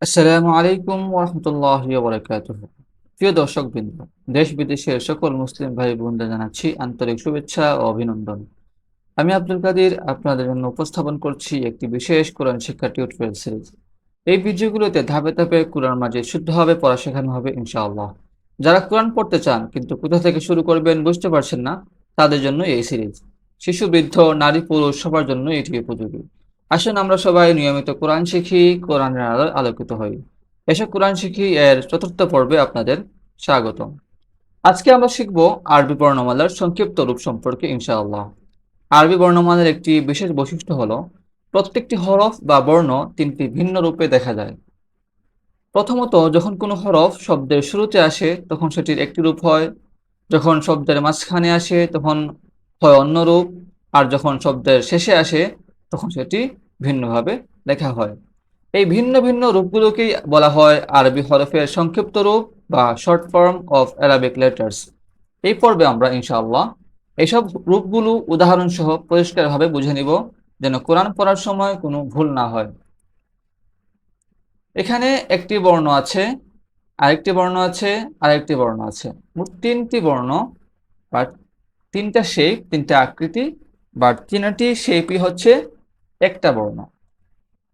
আসসালামু আলাইকুম ওরহমতুল্লাহি ওয়াবারাকাতুহু। প্রিয় দর্শকবৃন্দ, দেশ বিদেশের সকল মুসলিম ভাই বোনদের জানাচ্ছি আন্তরিক শুভেচ্ছা ও অভিনন্দন। আমি আব্দুল কাদির আপনাদের জন্য উপস্থাপন করছি একটি বিশেষ কোরআন শিক্ষা টিউটোরিয়াল সিরিজ। এই ভিডিওগুলোতে ধাপে ধাপে কোরআন মাজিদ শুদ্ধভাবে পড়া শেখানো হবে ইনশাআল্লাহ। যারা কোরআন পড়তে চান কিন্তু কোথা থেকে শুরু করবেন বুঝতে পারছেন না, তাদের জন্য এই সিরিজ। শিশু, বৃদ্ধ, নারী, পুরুষ সবার জন্য এটি উপযোগী। আসুন আমরা সবাই নিয়মিত কোরআন শিখি, কোরআনের আলোয় আলোকিত হই। এসব কোরআন শিখি এর চতুর্থ পর্বে আপনাদের স্বাগতম। আজকে আমরা শিখব আরবি বর্ণমালার সংক্ষিপ্ত রূপ সম্পর্কে ইনশাআল্লাহ। আরবি বর্ণমালার একটি বিশেষ বৈশিষ্ট্য হলো প্রত্যেকটি হরফ বা বর্ণ তিনটি ভিন্ন রূপে দেখা যায়। প্রথমত, যখন কোনো হরফ শব্দের শুরুতে আসে তখন সেটির একটি রূপ হয়, যখন শব্দের মাঝখানে আসে তখন হয় অন্য রূপ, আর যখন শব্দের শেষে আসে তখন সেটি ভিন্নভাবে লেখা হয়। এই ভিন্ন ভিন্ন রূপগুলোকেই বলা হয় আরবি হরফের সংক্ষিপ্ত রূপ বা short form of Arabic letters. এই পর্বে আমরা ইনশাআল্লাহ এইসব রূপগুলো উদাহরণ সহ পরিষ্কারভাবে বুঝে নিব, যেন কোরআন পড়ার সময় কোনো ভুল না হয়। এখানে একটি বর্ণ আছে, আরেকটি বর্ণ আছে, আরেকটি বর্ণ আছে, মোট তিনটি বর্ণ বা তিনটা শেপ, তিনটা আকৃতি বা তিনটি শেপই হচ্ছে একটা বর্ণ।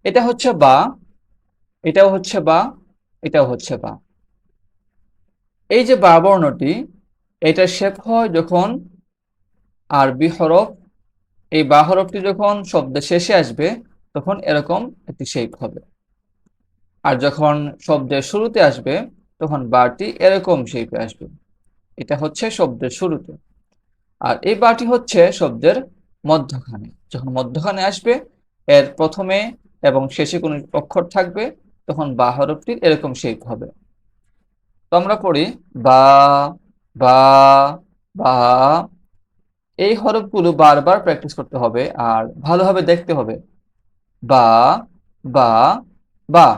এটা হচ্ছে বা, এটাও হচ্ছে বা, এটাও হচ্ছে বা। এই যে বা বর্ণটি, এটার শেপ হয় যখন আরবি হরফ, এই বা হরফটি যখন শব্দের শেষে আসবে তখন এরকম একটি শেপ হবে, আর যখন শব্দের শুরুতে আসবে তখন বাটি এরকম শেপে আসবে। এটা হচ্ছে শব্দের শুরুতে। আর এই বাটি হচ্ছে শব্দের মধ্যখানে, যখন মধ্যখানে আসবে এর প্রথমে এবং শেষে কোনো অক্ষর থাকবে তখন বা হরফটির এরকম শেপ হবে। তো আমরা পড়ি বা, বা, বা। এই হরফগুলো বারবার প্র্যাকটিস করতে হবে আর ভালোভাবে দেখতে হবে। বা, বা, বা।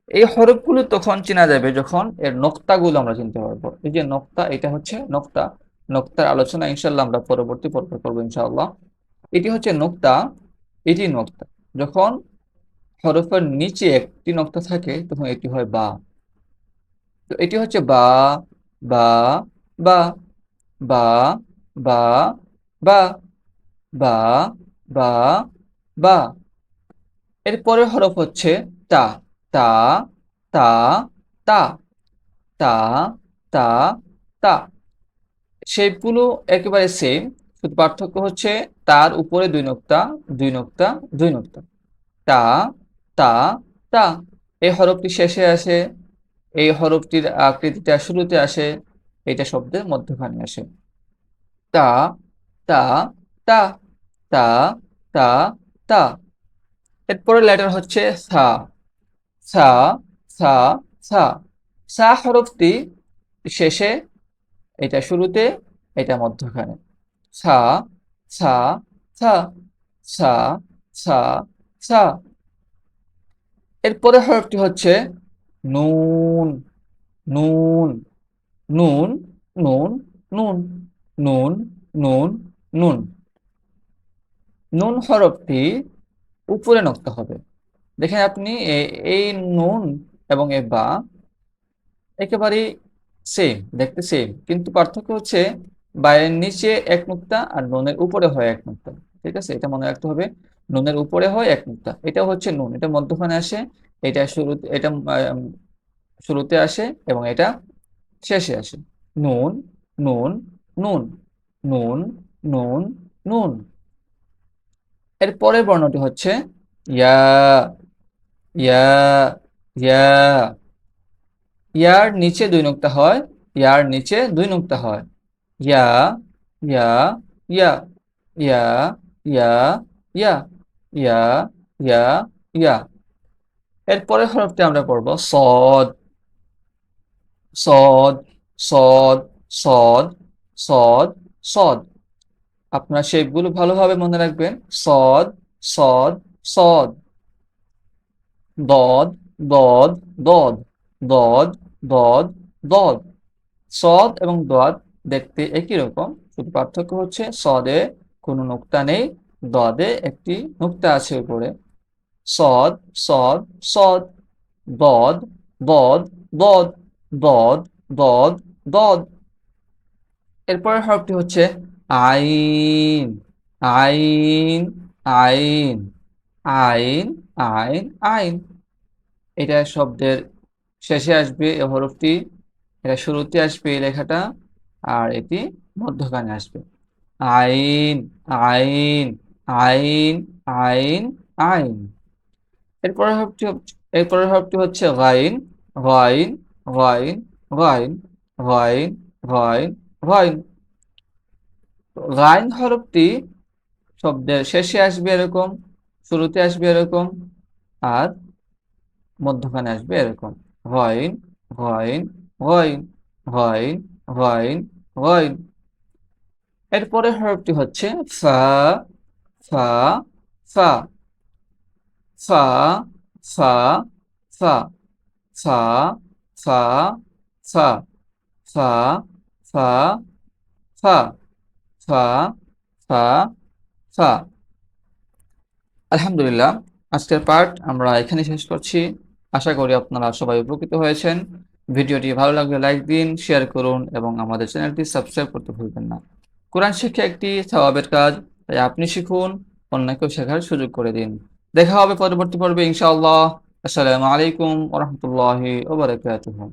এই হরফগুলো তখন চেনা যাবে যখন এর নোক্তাগুলো আমরা চিনতে পারবো। এই যে নোক্তা, এটা হচ্ছে নোক্তা। নোক্তার আলোচনা ইনশাল্লাহ আমরা পরবর্তী পর্বে করবো ইনশাআল্লাহ। এটি হচ্ছে নোক্তা, এটি নোক্তা। যখন হরফের নিচে একটি নোক্তা থাকে তখন এটি হয় বা। তো এটি হচ্ছে বা, বা, বা, বা, বা, বা, বা, বা, বা। এর পরের হরফ হচ্ছে তা, তা, তা, তা, তা, তা, তা। শেপগুলো একেবারে সেম, শুধু পার্থক্য হচ্ছে তার উপরে দুই নোক্তা, দুই নোক্তা, দুই নোক্তা। তা, তা, তা। এই হরফটি শেষে আসে, এই হরফটির আকৃতিটা শুরুতে আসে, এটা শব্দের মধ্যখানে আসে। তা, তা, তা, তা, তা, তা। এরপরে লেটার হচ্ছে সা, সা, সা, সা। সা হরফটি শেষে, এটা শুরুতে, এটা মধ্যখানে। সা, সা, সা, সা, সা, সা। এরপরে হরফটি হচ্ছে নুন, নুন, নুন, নুন, নুন, নুন, নুন, নুন। নুন হরফটি উপরে নোক্তা হবে। দেখেন আপনি এই নুন এবং এই বা একেবারেই সেম, দেখতে সেম, কিন্তু পার্থক্য হচ্ছে বায়ের নিচে এক নুক্তা আর নুনের উপরে হয় এক নুক্তা। ঠিক আছে, এটা মনে রাখতে হবে। নুনের উপরে হয় এক নুক্তা, এটা হচ্ছে নুন, এটা মধ্যখানে আসে, এটা শুরুতে, এটা শুরুতে আসে এবং এটা শেষে আসে। নুন, নুন, নুন, নুন, নুন, নুন। এর পরের বর্ণটি হচ্ছে ইয়া, ইয়া, ইয়া। ইয়ার নিচে দুই নোক্তা হয়, ইয়ার নিচে দুই নোক্তা হয়। ইয়া, ইয়া, ইয়া, ইয়া, ইয়া, ইয়া, ইয়া, ইয়া, ইয়া। এরপরের হরফটি আমরা পড়ব সদ, সদ, সদ, সদ, সদ, সদ। আপনার শেপগুলো ভালোভাবে মনে রাখবেন। সদ, সদ, সদ। দদ, দদ, দদ, দদ, দদ, দদ। সদ এবং দদ দেখতে একই রকম, শুধু পার্থক্য হচ্ছে সদে কোনো নোক্তা নেই, দদে একটি নোক্তা আছে উপরে। সদ, সদ, সদ। বদ বদ বদ বদ বদ বদ। এরপরের হরফটি হচ্ছে আইন আইন আইন আইন আইন আইন। এটা শব্দের শেষে আসবে এই হরফটি, এটা শুরুতে আসবে এই লেখাটা, আর এটি মধ্যখানে আসবে। আইন আইন আইন আইন আইন। এরপরের হরফটি হচ্ছে গাইন গাইন গাইন গাইন গাইন গাইন গাইন। গাইন হরফটি শব্দের শেষে আসবে এরকম, শুরুতে আসবে এরকম, আর মধ্যখানে আসবে এরকম। গাইন গাইন গাইন গাইন গাইন গাইন। এরপরের হরফটি হচ্ছে ফা ফা ফা ফা ফা ফা ফা ফা ফা ফা ফা ফা ফা ফা ফা। আলহামদুলিল্লাহ, আজকের পাঠ আমরা এখানে শেষ করছি। আশা করি আপনারা সবাই উপকৃত হয়েছেন। ভিডিওটি ভালো লাগলে লাইক দিন, শেয়ার করুন এবং আমাদের চ্যানেলটি সাবস্ক্রাইব করতে ভুলবেন না। কোরআন শিক্ষা একটি সওয়াবের কাজ, তাই আপনি শিখুন, অন্যকেও শেখার সুযোগ করে দিন। দেখা হবে পরবর্তী পর্বে ইনশাআল্লাহ। আসসালামু আলাইকুম ওয়া রাহমাতুল্লাহি ওয়া বারাকাতুহু।